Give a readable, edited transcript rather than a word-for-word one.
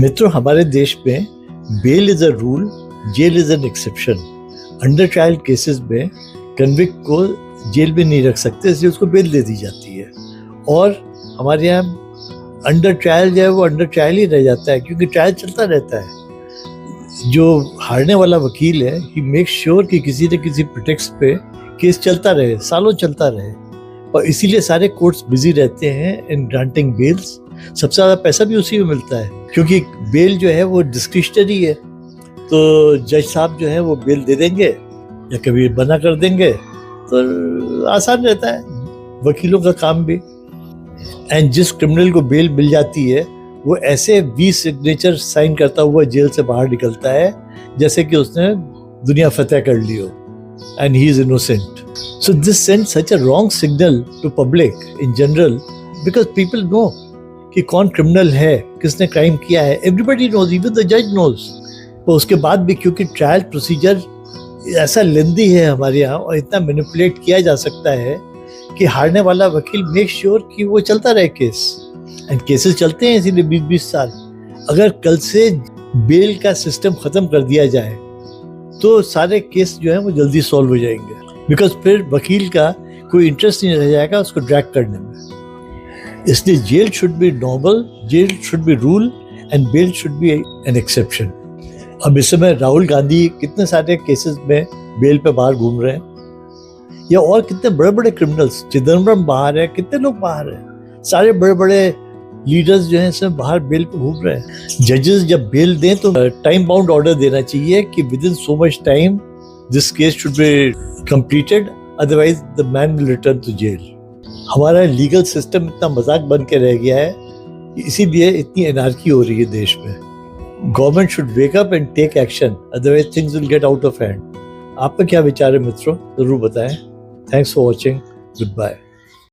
मित्रों, हमारे देश में bail is a rule, jail is an exception. Under trial cases में कन्विक्ट को जेल में नहीं रख सकते, इसलिए उसको बेल दे दी जाती है। और हमारे यहाँ अंडर ट्रायल जो है वो अंडर ट्रायल ही रह जाता है, क्योंकि ट्रायल चलता रहता है। जो हारने वाला वकील है, ही मेक श्योर कि किसी न किसी प्रिटेक्स्ट पे केस चलता रहे, सालों चलता रहे। और इसीलिए सारे कोर्ट्स बिजी रहते हैं इन ग्रांटिंग बेल्स। सबसे ज़्यादा पैसा भी उसी में मिलता है, क्योंकि बेल जो है वो डिस्क्रिशनरी है। तो जज साहब जो है वो बेल दे देंगे या कभी मना कर देंगे, तो आसान रहता है वकीलों का काम भी। एंड जिस क्रिमिनल को बेल मिल जाती है वो ऐसे 20 सिग्नेचर साइन करता हुआ जेल से बाहर निकलता है जैसे कि उसने दुनिया फतेह कर ली हो, and he is innocent. So this sends such a wrong signal to public in general, because people know कि कौन क्रिमिनल है, किसने क्राइम किया है। एवरीबडी नोज, इवन द जज नोज। तो उसके बाद भी क्योंकि ट्रायल प्रोसीजर ऐसा लेंदी है हमारे यहाँ और इतना मैनिपुलेट किया जा सकता है कि हारने वाला वकील मेक श्योर कि वो चलता रहे केस। एंड केसेस चलते हैं इसीलिए 20-20 साल। अगर कल से बेल का सिस्टम खत्म कर दिया जाए तो सारे केस जो है वो जल्दी सॉल्व हो जाएंगे, बिकॉज फिर वकील का कोई इंटरेस्ट नहीं रह जाएगा उसको ड्रैग करने में। इसलिए jail should be normal, jail should be rule and bail should be an exception. अब इस समय राहुल गांधी कितने सारे केसेस में बेल पे बाहर घूम रहे हैं, या और कितने बड़े बड़े क्रिमिनल्स, चिदम्बरम बाहर है, कितने लोग बाहर हैं। सारे बड़े बड़े लीडर्स जो हैं सब बाहर बेल पे घूम रहे हैं। जजेस जब बेल दें तो टाइम बाउंड ऑर्डर देना चाहिए कि within so much time this case should be completed, otherwise the man will return to jail. हमारा लीगल सिस्टम इतना मजाक बन के रह गया है, इसीलिए इतनी एनार्की हो रही है देश में। Government should wake up and take action, otherwise things will get out of hand. आपका क्या विचार है मित्रों, जरूर बताएं। Thanks for watching, good bye.